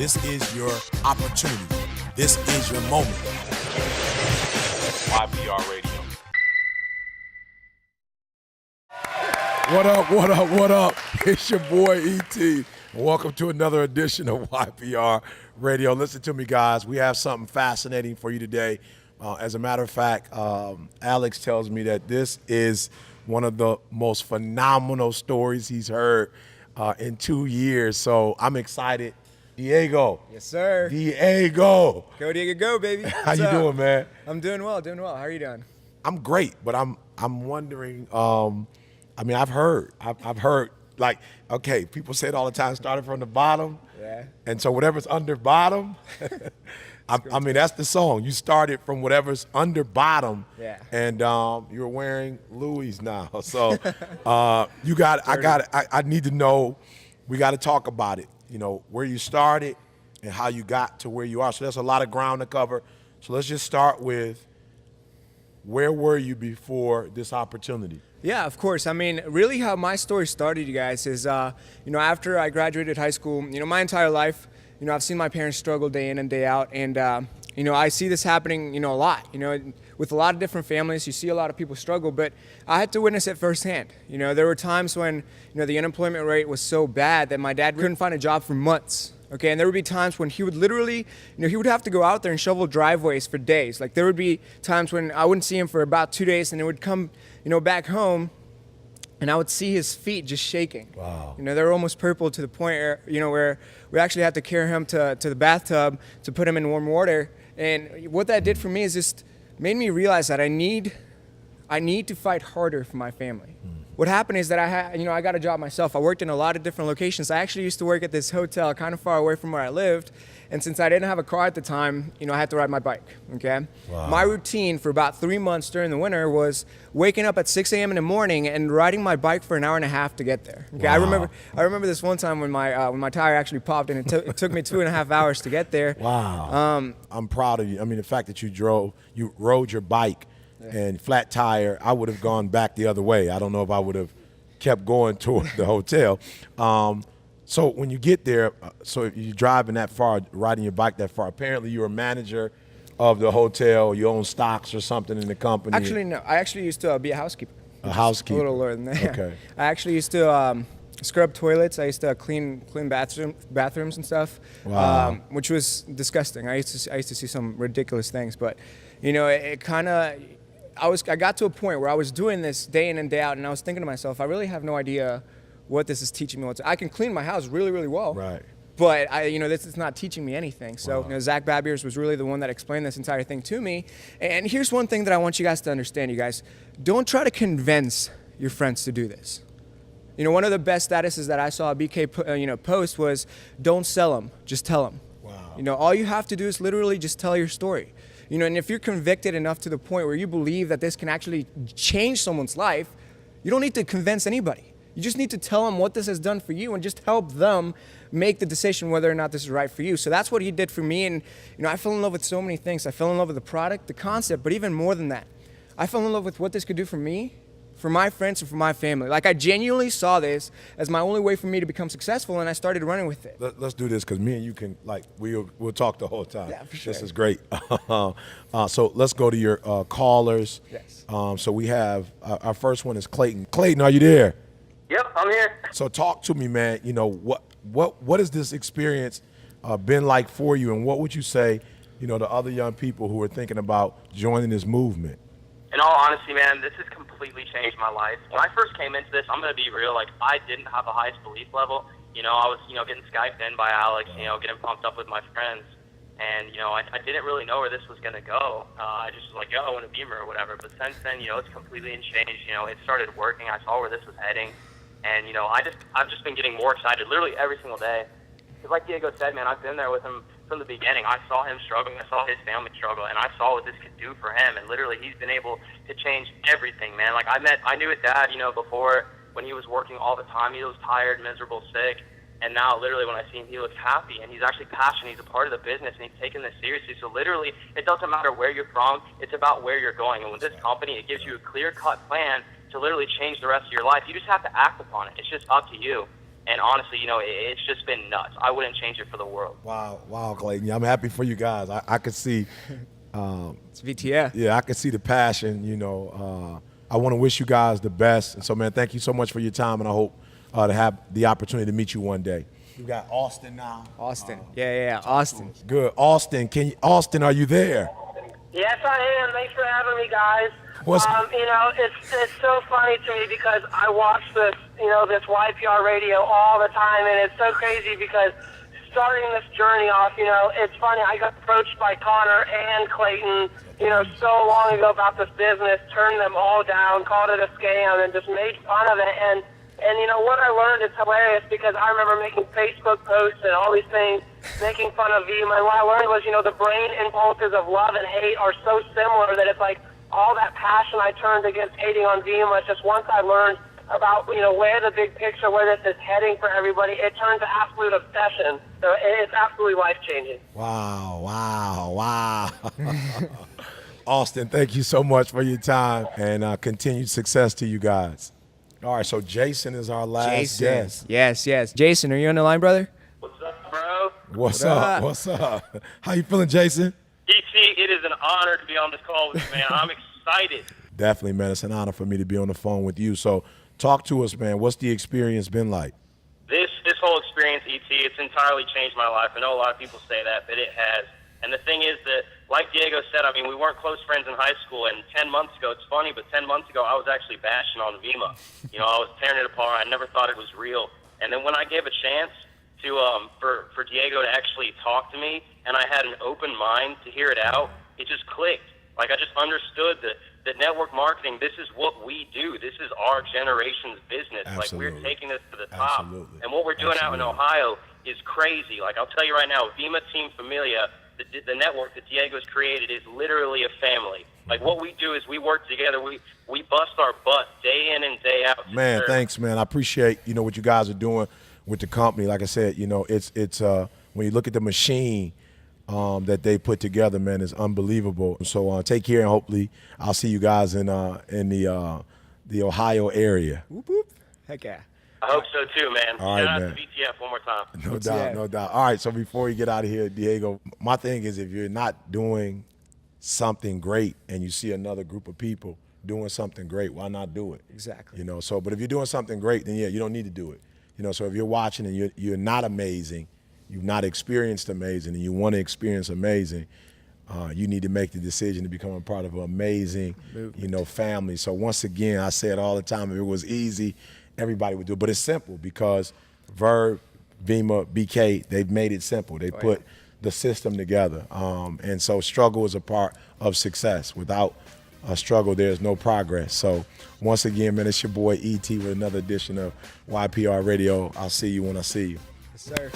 This is your opportunity. This is your moment. YPR Radio. What up, what up, what up? It's your boy E.T. Welcome to another edition of YPR Radio. Listen to me, guys. We have something fascinating for you today. As a matter of fact, Alex tells me that this is one of the most phenomenal stories he's heard in 2 years. So I'm excited. Diego. Yes, sir. Diego. Go, Diego, go, baby. How you doing, man? I'm doing well, How are you doing? I'm great, but I'm wondering, I've heard, like, okay, people say it all the time, starting from the bottom. Yeah. And so whatever's under bottom, that's the song. You started from whatever's under bottom. Yeah. And you're wearing Louis now. So I need to know, we got to talk about it, where you started and how you got to where you are. So there's a lot of ground to cover. So let's just start with, where were you before this opportunity? Yeah, of course. Really how my story started, you guys, is, after I graduated high school, my entire life, I've seen my parents struggle day in and day out. And, I see this happening, a lot, with a lot of different families. You see a lot of people struggle, but I had to witness it firsthand. There were times when, the unemployment rate was so bad that my dad couldn't find a job for months. Okay, and there would be times when he would literally, he would have to go out there and shovel driveways for days. Like there would be times when I wouldn't see him for about 2 days, and it would come, back home, and I would see his feet just shaking. Wow. They were almost purple to the point where, where we actually had to carry him to the bathtub to put him in warm water. And what that did for me is just made me realize that I need to fight harder for my family. What happened is that I got a job myself. I worked in a lot of different locations. I actually used to work at this hotel kind of far away from where I lived. And since I didn't have a car at the time, I had to ride my bike, okay? Wow. My routine for about 3 months during the winter was waking up at 6 a.m. in the morning and riding my bike for an hour and a half to get there. Okay, Wow. I remember this one time when my tire actually popped, and it took me 2.5 hours to get there. Wow. I'm proud of you. The fact that you rode your bike and flat tire, I would have gone back the other way. I don't know if I would have kept going toward the hotel. So when you get there, so if you're driving that far, riding your bike that far, apparently you're a manager of the hotel, you own stocks or something in the company. Actually, no. I actually used to be a housekeeper. A housekeeper. A little lower than that. Okay. I actually used to scrub toilets. I used to clean bathrooms and stuff. Wow. Which was disgusting. I used to see some ridiculous things, but it kind of. I got to a point where I was doing this day in and day out, and I was thinking to myself, I really have no idea what this is teaching me. I can clean my house really, really well. Right. But this is not teaching me anything. So Wow. Zach Babiers was really the one that explained this entire thing to me. And here's one thing that I want you guys to understand, you guys. Don't try to convince your friends to do this. One of the best statuses that I saw a BK post was, don't sell them, just tell them. Wow. All you have to do is literally just tell your story. And if you're convicted enough to the point where you believe that this can actually change someone's life, you don't need to convince anybody. You just need to tell them what this has done for you and just help them make the decision whether or not this is right for you. So that's what he did for me. And, I fell in love with so many things. I fell in love with the product, the concept, but even more than that, I fell in love with what this could do for me, for my friends, and for my family. Like, I genuinely saw this as my only way for me to become successful, and I started running with it. Let's do this, because me and you can, we'll talk the whole time. Yeah, for sure. This is great. So let's go to your callers. Yes. So we have, our first one is Clayton. Clayton, are you there? Yep, I'm here. So talk to me, man. What has this experience been like for you, and what would you say, to other young people who are thinking about joining this movement? In all honesty, man, this has completely changed my life. When I first came into this, I'm going to be real, I didn't have the highest belief level. I was, getting Skyped in by Alex, getting pumped up with my friends. And, I didn't really know where this was going to go. I just was like, yo, I want a Beamer or whatever. But since then, it's completely changed. It started working. I saw where this was heading. And, I've just been getting more excited literally every single day. Because like Diego said, man, I've been there with him from the beginning. I saw him struggling. I saw his family struggle. And I saw what this could do for him. And literally, he's been able to change everything, man. I knew his dad, before when he was working all the time. He was tired, miserable, sick. And now, literally, when I see him, he looks happy. And he's actually passionate. He's a part of the business. And he's taking this seriously. So literally, it doesn't matter where you're from. It's about where you're going. And with this company, it gives you a clear-cut plan to literally change the rest of your life. You just have to act upon it. It's just up to you. And honestly, it's just been nuts. I wouldn't change it for the world. Wow, Clayton. Yeah, I'm happy for you guys. I could see, It's VTF. yeah, I could see the passion. I want to wish you guys the best. And so, man, thank you so much for your time, and I hope to have the opportunity to meet you one day. We got Austin now. Austin. Yeah, Austin. Good. Austin, are you there? Yes, I am. Thanks for having me, guys. What's- It's so funny to me because I watch this, this YPR radio all the time, and it's so crazy because starting this journey off, it's funny. I got approached by Connor and Clayton, so long ago about this business, turned them all down, called it a scam, and just made fun of it. And what I learned is hilarious because I remember making Facebook posts and all these things, making fun of Vemma. And what I learned was, the brain impulses of love and hate are so similar that it's like all that passion I turned against hating on Vemma. It's just once I learned about, where the big picture, where this is heading for everybody, it turns to absolute obsession. So it's absolutely life-changing. Wow. Austin, thank you so much for your time, and continued success to you guys. All right, so Jason is our last guest. Yes. Jason, are you on the line, brother? What's up, bro? What's up? How you feeling, Jason? ET, it is an honor to be on this call with you, man. I'm excited. Definitely, man. It's an honor for me to be on the phone with you. So talk to us, man. What's the experience been like? This whole experience, ET, it's entirely changed my life. I know a lot of people say that, but it has. And the thing is that, like Diego said, we weren't close friends in high school, and 10 months ago, it's funny, but 10 months ago, I was actually bashing on Vemma. I was tearing it apart. I never thought it was real. And then when I gave a chance to for Diego to actually talk to me, and I had an open mind to hear it out, it just clicked. Like, I just understood that network marketing, this is what we do. This is our generation's business. Absolutely. Like, we're taking this to the top. Absolutely. And what we're doing out in Ohio is crazy. Like, I'll tell you right now, Vemma Team Familia, the network that Diego's created, is literally a family. Like, what we do is we work together. We bust our butt day in and day out. Man, thanks, man. I appreciate, what you guys are doing with the company. Like I said, it's when you look at the machine that they put together, man, it's unbelievable. So take care, and hopefully I'll see you guys in the Ohio area. Whoop, whoop. Heck yeah. I hope so too, man. All right, Shout out man. to VTF one more time. No doubt. All right, so before you get out of here, Diego, my thing is, if you're not doing something great and you see another group of people doing something great, why not do it? Exactly. But if you're doing something great, then you don't need to do it. So if you're watching and you're not amazing, you've not experienced amazing, and you want to experience amazing, you need to make the decision to become a part of an amazing, family. So once again, I say it all the time, if it was easy, everybody would do it. But it's simple because Verve, Vemma, BK, they've made it simple. They put the system together. And so struggle is a part of success. Without a struggle, there's no progress. So once again, man, it's your boy ET with another edition of YPR Radio. I'll see you when I see you. Yes, sir.